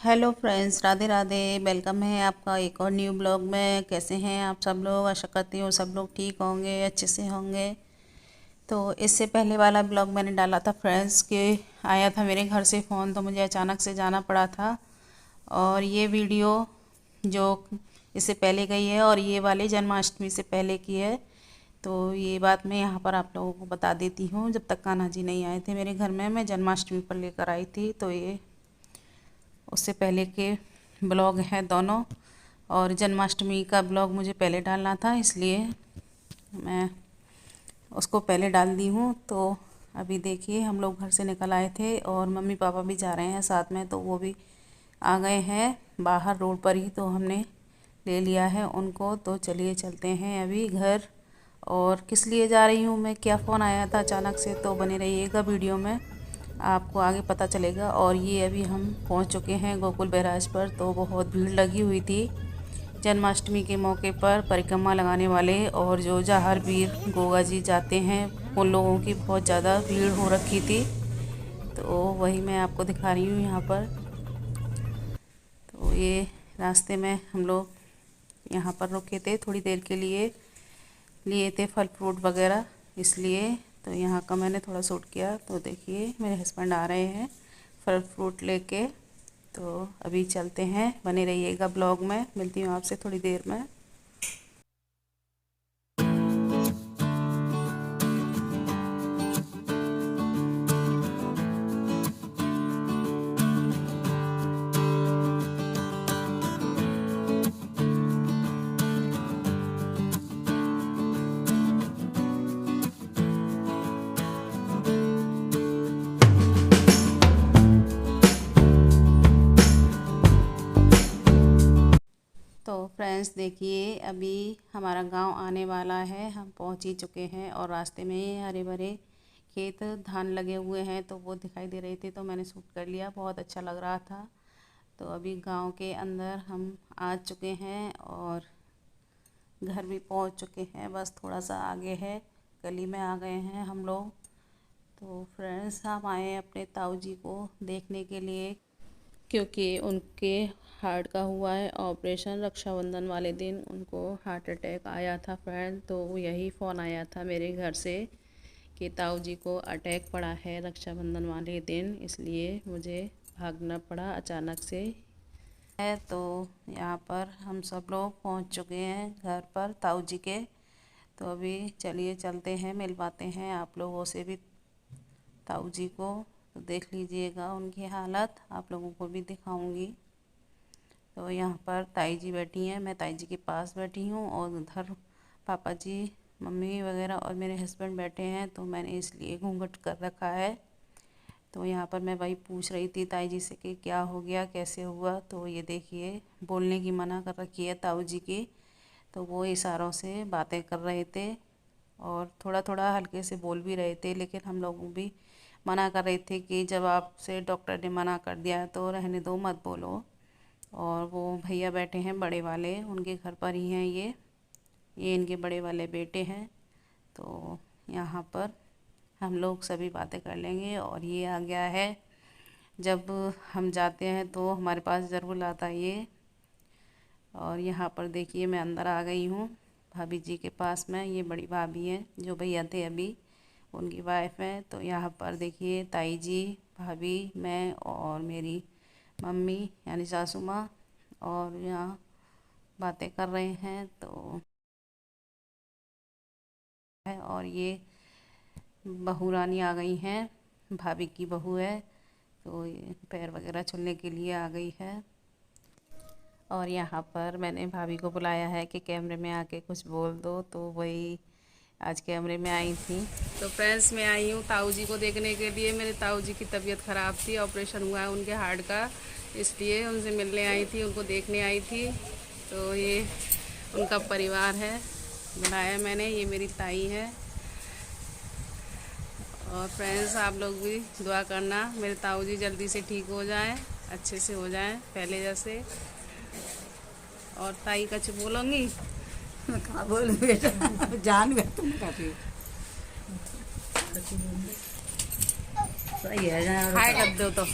Hello friends, Radhe Radhe. Welcome है आपका एक और न्यू ब्लॉग में। कैसे हैं आप सब लोग? आशा करती हूँ सब लोग ठीक होंगे, अच्छे से होंगे। तो इससे पहले वाला ब्लॉग मैंने डाला था फ्रेंड्स कि आया था मेरे घर से फ़ोन, तो मुझे अचानक से जाना पड़ा था। और ये वीडियो जो इससे पहले गई है और ये वाली जन्माष्टमी से पहले की है। तो ये बात मैं यहाँ पर आप लोगों को बता देती हूँ। जब तक कान्हा जी नहीं आए थे मेरे घर में, मैं जन्माष्टमी पर लेकर आई थी। तो ये उससे पहले के ब्लॉग हैं दोनों। और जन्माष्टमी का ब्लॉग मुझे पहले डालना था, इसलिए मैं उसको पहले डाल दी हूँ। तो अभी देखिए, हम लोग घर से निकल आए थे और मम्मी पापा भी जा रहे हैं साथ में, तो वो भी आ गए हैं बाहर रोड पर ही। तो हमने ले लिया है उनको। तो चलिए चलते हैं अभी घर। और किस लिए जा रही हूँ मैं, क्या फ़ोन आया था अचानक से, तो बने रहिएगा वीडियो में, आपको आगे पता चलेगा। और ये अभी हम पहुंच चुके हैं गोकुल बैराज पर। तो बहुत भीड़ लगी हुई थी जन्माष्टमी के मौके पर। परिक्रमा लगाने वाले और जो जहार वीर गोगा जी जाते हैं, उन लोगों की बहुत ज़्यादा भीड़ हो रखी थी। तो वही मैं आपको दिखा रही हूँ यहाँ पर। तो ये रास्ते में हम लोग यहाँ पर रुके थे थोड़ी देर के लिए थे फल फ्रूट वगैरह, इसलिए। तो यहाँ का मैंने थोड़ा शूट किया। तो देखिए मेरे हस्बैंड आ रहे हैं फल फ्रूट लेके। तो अभी चलते हैं, बने रहिएगा ब्लॉग में। मिलती हूँ आपसे थोड़ी देर में। तो फ्रेंड्स देखिए, अभी हमारा गांव आने वाला है, हम पहुंच ही चुके हैं। और रास्ते में हरे भरे खेत, धान लगे हुए हैं, तो वो दिखाई दे रहे थे, तो मैंने शूट कर लिया, बहुत अच्छा लग रहा था। तो अभी गांव के अंदर हम आ चुके हैं और घर भी पहुंच चुके हैं। बस थोड़ा सा आगे है, गली में आ गए हैं हम लोग। तो फ्रेंड्स, हम आए अपने ताऊ जी को देखने के लिए, क्योंकि उनके हार्ट का हुआ है ऑपरेशन। रक्षाबंधन वाले दिन उनको हार्ट अटैक आया था फ्रेंड। तो यही फ़ोन आया था मेरे घर से कि ताऊ जी को अटैक पड़ा है रक्षाबंधन वाले दिन, इसलिए मुझे भागना पड़ा अचानक से है। तो यहाँ पर हम सब लोग पहुँच चुके हैं घर पर ताऊ जी के। तो अभी चलिए चलते हैं, मिल पाते हैं आप लोगों से भी ताऊ जी को। तो देख लीजिएगा उनकी हालत, आप लोगों को भी दिखाऊंगी। तो यहाँ पर ताई जी बैठी हैं, मैं ताई जी के पास बैठी हूँ, और उधर पापा जी, मम्मी वगैरह और मेरे हस्बैंड बैठे हैं। तो मैंने इसलिए घूंघट कर रखा है। तो यहाँ पर मैं वही पूछ रही थी ताई जी से कि क्या हो गया, कैसे हुआ। तो ये देखिए, बोलने की मना कर रखी है ताऊ जी की। तो वो इशारों से बातें कर रहे थे और थोड़ा थोड़ा हल्के से बोल भी रहे थे, लेकिन हम लोग भी मना कर रहे थे कि जब आपसे डॉक्टर ने मना कर दिया है तो रहने दो, मत बोलो। और वो भैया बैठे हैं बड़े वाले, उनके घर पर ही हैं ये इनके बड़े वाले बेटे हैं। तो यहाँ पर हम लोग सभी बातें कर लेंगे। और ये आ गया है, जब हम जाते हैं तो हमारे पास ज़रूर आता है ये। और यहाँ पर देखिए, मैं अंदर आ गई हूँ भाभी जी के पास में। ये बड़ी भाभी हैं, जो भैया थे अभी उनकी वाइफ है। तो यहाँ पर देखिए ताई जी, भाभी, मैं और मेरी मम्मी यानी सासू माँ, और यहाँ बातें कर रहे हैं। तो है, और ये बहू रानी आ गई हैं, भाभी की बहू है। तो ये पैर वगैरह छूने के लिए आ गई है। और यहाँ पर मैंने भाभी को बुलाया है कि कैमरे में आके कुछ बोल दो, तो वही आज कैमरे में आई थी। तो फ्रेंड्स, मैं आई हूँ ताऊ जी को देखने के लिए। मेरे ताऊ जी की तबीयत ख़राब थी, ऑपरेशन हुआ है उनके हार्ट का, इसलिए उनसे मिलने आई थी, उनको देखने आई थी। तो ये उनका परिवार है, बुलाया मैंने। ये मेरी ताई है। और फ्रेंड्स, आप लोग भी दुआ करना मेरे ताऊ जी जल्दी से ठीक हो जाएं, अच्छे से हो जाएं पहले जैसे। और ताई कुछ बोलूँगी? कहाँ बोलूं बेटा, जान गए तुम काफी सही है। हाय कर दो तो।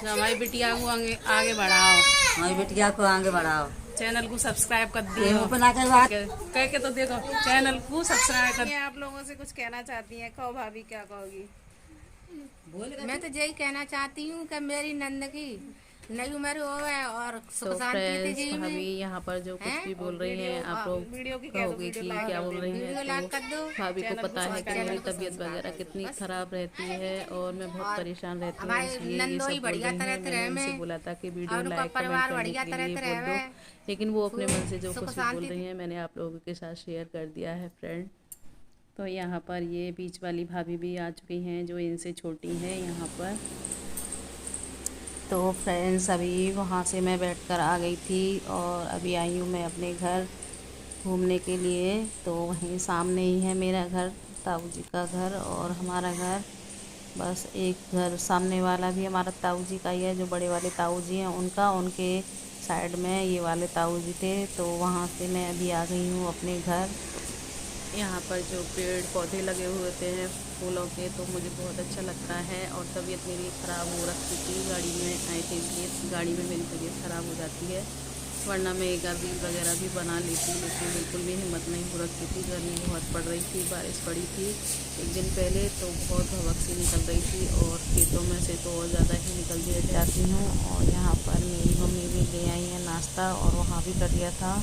तो हमारी बिटिया को आगे आगे बढ़ाओ, हमारी बिटिया को आगे बढ़ाओ, चैनल को सब्सक्राइब कर ये दियो। ओपन आकर बात कह के तो देखो, चैनल को सब्सक्राइब कर। आप लोगों से कुछ कहना चाहती हैं, कहो भाभी, क्या कहोगी? मैं तो यही कहना चाहती हूँ कि मेरी नंद की नई उम्र होवे और सुख तो शांति से फ्रेंड्स, जीवन भाभी यहाँ पर जो कुछ भी बोल रही हैं, आप लोग वीडियो की कहोगे कि क्या बोल रही वीडियो हैं। लाइक तो कर दो। भाभी को चैनल पता है कि मेरी को तबीयत वगैरह कितनी ख़राब रहती है और मैं बहुत और परेशान रहती हूँ, हमारे इसलिए ये नंदोई सब बोल बढ़िया रही तरह हैं। तरह मैंने उनसे में बोला था कि वीडियो और उनका लाइक कमेंट परिवार करने बढ़िया के तरह लिए तरह बोल दो, है। लेकिन वो अपने मन से जो सुख कुछ भी बोल शांति रही हैं मैंने आप लोगों के साथ शेयर कर दिया है फ्रेंड। तो यहाँ पर ये बीच वाली भाभी भी आ चुकी हैं जो इनसे छोटी हैं यहाँ पर। तो फ्रेंड्स, अभी वहाँ से मैं बैठकर आ गई थी और अभी आई हूँ मैं अपने घर घूमने के लिए। तो वहीं सामने ही है मेरा घर, ताऊ जी का घर और हमारा घर। बस एक घर सामने वाला भी हमारा ताऊ जी का ही है, जो बड़े वाले ताऊ जी हैं उनका, उनके साइड में ये वाले ताऊ जी थे। तो वहाँ से मैं अभी आ गई हूँ अपने घर। यहाँ पर जो पेड़ पौधे लगे हुए होते हैं फूलों के, तो मुझे बहुत अच्छा लगता है। और तबीयत मेरी ख़राब हो रखी थी, गाड़ी में आई थी, इसलिए गाड़ी में मेरी तबीयत ख़राब हो जाती है, वरना मैं एक रील वगैरह भी बना लेती, लेकिन बिल्कुल भी हिम्मत नहीं हो रखी थी। गर्मी बहुत पड़ रही थी, बारिश पड़ी थी एक दिन पहले, तो बहुत भवक सी निकल रही थी और खेतों में से तो और ज़्यादा ही निकल जाती हूँ। और यहाँ पर मेरी मम्मी भी ले आई है नाश्ता, और वहाँ भी कर लिया था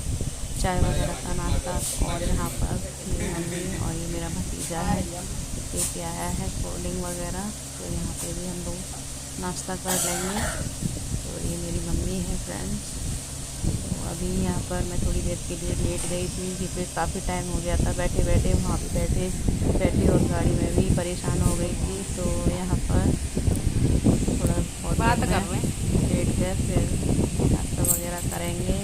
चाय वगैरह का नाश्ता। और यहाँ पर मेरी मम्मी और ये मेरा भतीजा है, लेके आया है कोल्ड ड्रिंक वगैरह, तो यहाँ पे भी हम लोग नाश्ता कर लेंगे। तो ये मेरी मम्मी है फ्रेंड्स। तो अभी यहाँ पर मैं थोड़ी देर के लिए लेट गई थी क्योंकि काफ़ी टाइम हो गया था बैठे बैठे, वहाँ भी बैठे और गाड़ी में भी परेशान हो गई थी। तो यहाँ पर थोड़ा बहुत बात कर रहे हैं। लेट कर फिर नाश्ता वगैरह करेंगे।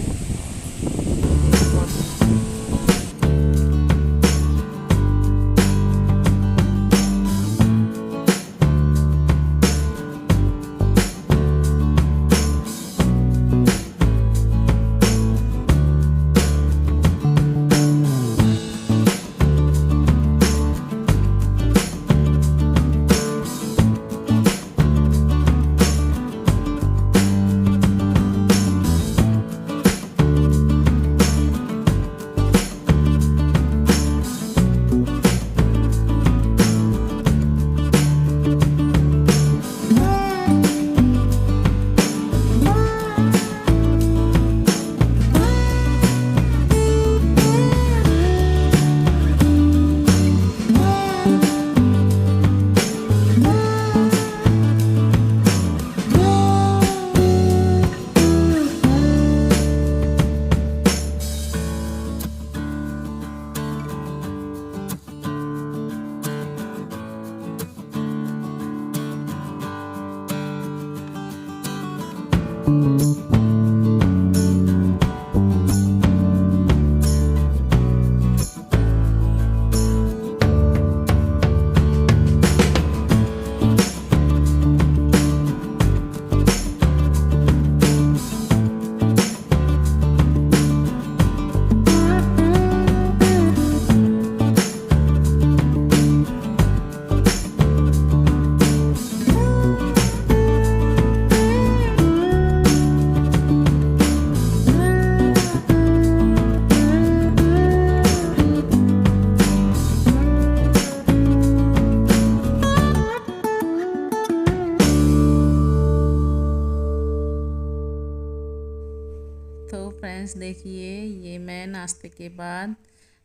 तो फ्रेंड्स देखिए, ये मैं नाश्ते के बाद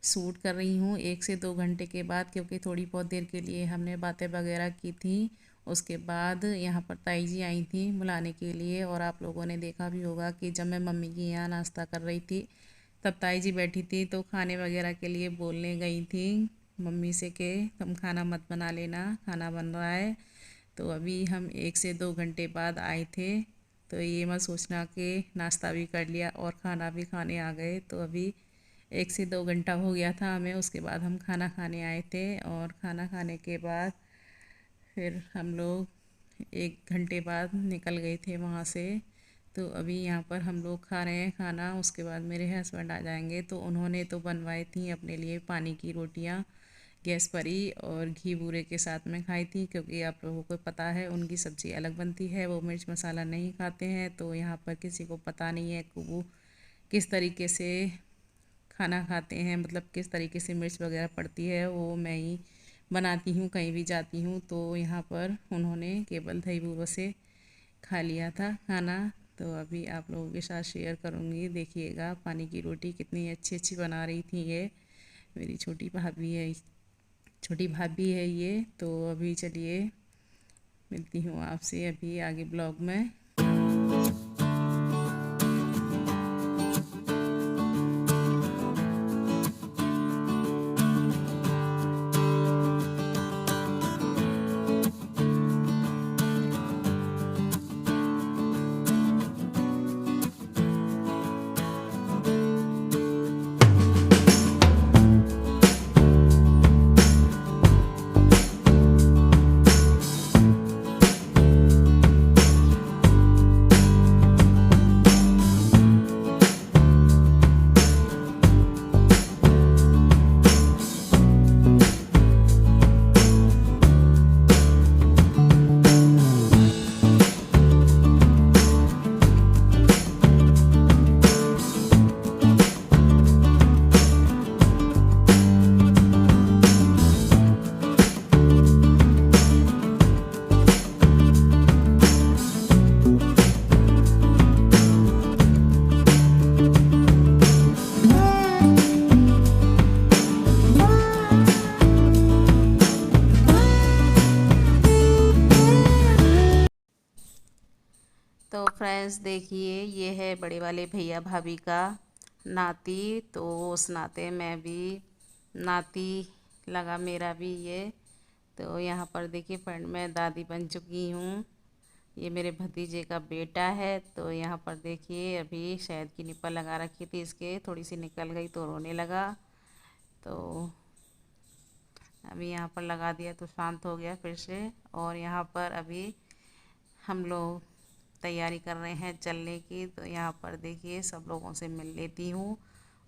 शूट कर रही हूँ 1 से 2 घंटे के बाद, क्योंकि थोड़ी बहुत देर के लिए हमने बातें वगैरह की थी। उसके बाद यहाँ पर ताई जी आई थी बुलाने के लिए, और आप लोगों ने देखा भी होगा कि जब मैं मम्मी की यहाँ नाश्ता कर रही थी तब ताई जी बैठी थी, तो खाने वगैरह के लिए बोलने गई थी मम्मी से कि तुम खाना मत बना लेना, खाना बन रहा है। तो अभी हम 1 से 2 घंटे बाद आए थे, तो ये मत सोचना कि नाश्ता भी कर लिया और खाना भी खाने आ गए। तो अभी 1 से 2 घंटा हो गया था हमें, उसके बाद हम खाना खाने आए थे। और खाना खाने के बाद फिर हम लोग 1 घंटे बाद निकल गए थे वहाँ से। तो अभी यहाँ पर हम लोग खा रहे हैं खाना, उसके बाद मेरे हस्बैंड आ जाएंगे। तो उन्होंने तो बनवाई थी अपने लिए पानी की रोटियाँ, गैस पर ही और घी बूरे के साथ में खाई थी, क्योंकि आप लोगों को पता है उनकी सब्ज़ी अलग बनती है, वो मिर्च मसाला नहीं खाते हैं। तो यहाँ पर किसी को पता नहीं है कि वो किस तरीके से खाना खाते हैं, मतलब किस तरीके से मिर्च वगैरह पड़ती है, वो मैं ही बनाती हूँ कहीं भी जाती हूँ। तो यहाँ पर उन्होंने केवल दही बूरे से खा लिया था खाना। तो अभी आप लोगों के साथ शेयर करूँगी, देखिएगा पानी की रोटी कितनी अच्छी अच्छी बना रही थी। ये मेरी छोटी भाभी है ये। तो अभी चलिए मिलती हूँ आपसे अभी आगे ब्लॉग में। तो फ्रेंड्स देखिए, ये है बड़े वाले भैया भाभी का नाती। तो उस नाते मैं भी नाती लगा मेरा भी ये। तो यहाँ पर देखिए फ्रेंड मैं दादी बन चुकी हूँ। ये मेरे भतीजे का बेटा है। तो यहाँ पर देखिए अभी शहद की निप्पल लगा रखी थी इसके, थोड़ी सी निकल गई तो रोने लगा। तो अभी यहाँ पर लगा दिया तो शांत हो गया फिर से। और यहाँ पर अभी हम लोग तैयारी कर रहे हैं चलने की। तो यहाँ पर देखिए सब लोगों से मिल लेती हूँ,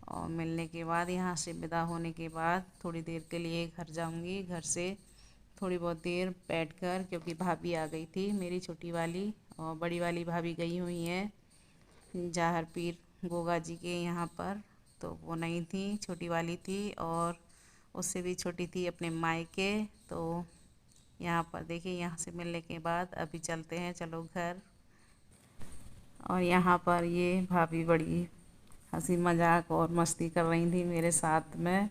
और मिलने के बाद यहाँ से विदा होने के बाद थोड़ी देर के लिए घर जाऊँगी। घर से थोड़ी बहुत देर बैठकर, क्योंकि भाभी आ गई थी मेरी छोटी वाली, और बड़ी वाली भाभी गई हुई हैं जाहर पीर गोगा जी के यहाँ पर। तो वो नहीं थी, छोटी वाली थी, और उससे भी छोटी थी अपने मायके। तो यहाँ पर देखिए यहाँ से मिलने के बाद अभी चलते हैं चलो घर। और यहाँ पर ये भाभी बड़ी हंसी मजाक और मस्ती कर रही थी मेरे साथ में।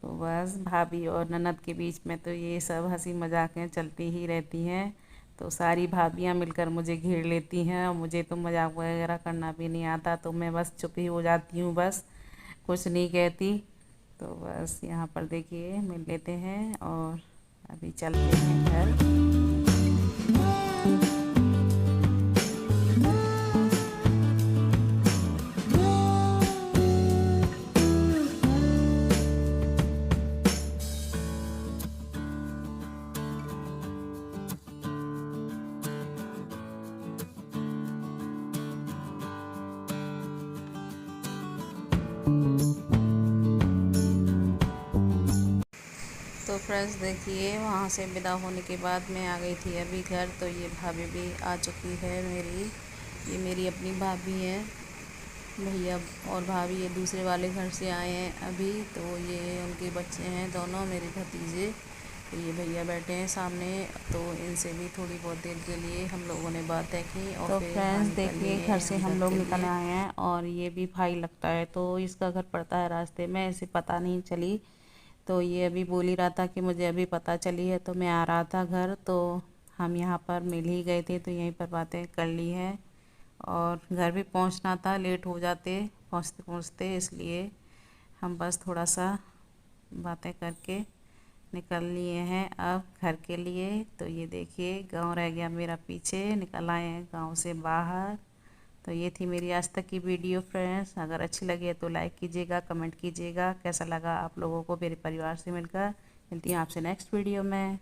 तो बस भाभी और ननद के बीच में तो ये सब हंसी मजाकें चलती ही रहती हैं। तो सारी भाभियाँ मिलकर मुझे घेर लेती हैं, और मुझे तो मजाक वगैरह करना भी नहीं आता, तो मैं बस चुप ही हो जाती हूँ, बस कुछ नहीं कहती। तो बस यहाँ पर देखिए मिल लेते हैं और अभी चलते हैं घर। तो फ्रेंड्स देखिए वहाँ से विदा होने के बाद मैं आ गई थी अभी घर। तो ये भाभी भी आ चुकी है मेरी, ये मेरी अपनी भाभी है। भैया और भाभी ये दूसरे वाले घर से आए हैं अभी। तो ये उनके बच्चे हैं दोनों मेरे भतीजे। तो ये भैया बैठे हैं सामने। तो इनसे भी थोड़ी बहुत देर के लिए हम लोगों ने बातें की। और तो फ्रेंड्स देखिए घर से हम लोग निकल आए हैं, और ये भी भाई लगता है। तो इसका घर पड़ता है रास्ते में, इसे पता नहीं चली। तो ये अभी बोल ही रहा था कि मुझे अभी पता चली है, तो मैं आ रहा था घर। तो हम यहाँ पर मिल ही गए थे, तो यहीं पर बातें कर ली हैं। और घर भी पहुँचना था, लेट हो जाते पहुँचते पहुँचते, इसलिए हम बस थोड़ा सा बातें करके निकल लिए हैं अब घर के लिए। तो ये देखिए गांव रह गया मेरा पीछे, निकल आए हैं गांव से बाहर। तो ये थी मेरी आज तक की वीडियो फ्रेंड्स। अगर अच्छी लगी है तो लाइक कीजिएगा, कमेंट कीजिएगा कैसा लगा आप लोगों को मेरे परिवार से मिलकर। मिलती हूँ आपसे नेक्स्ट वीडियो में।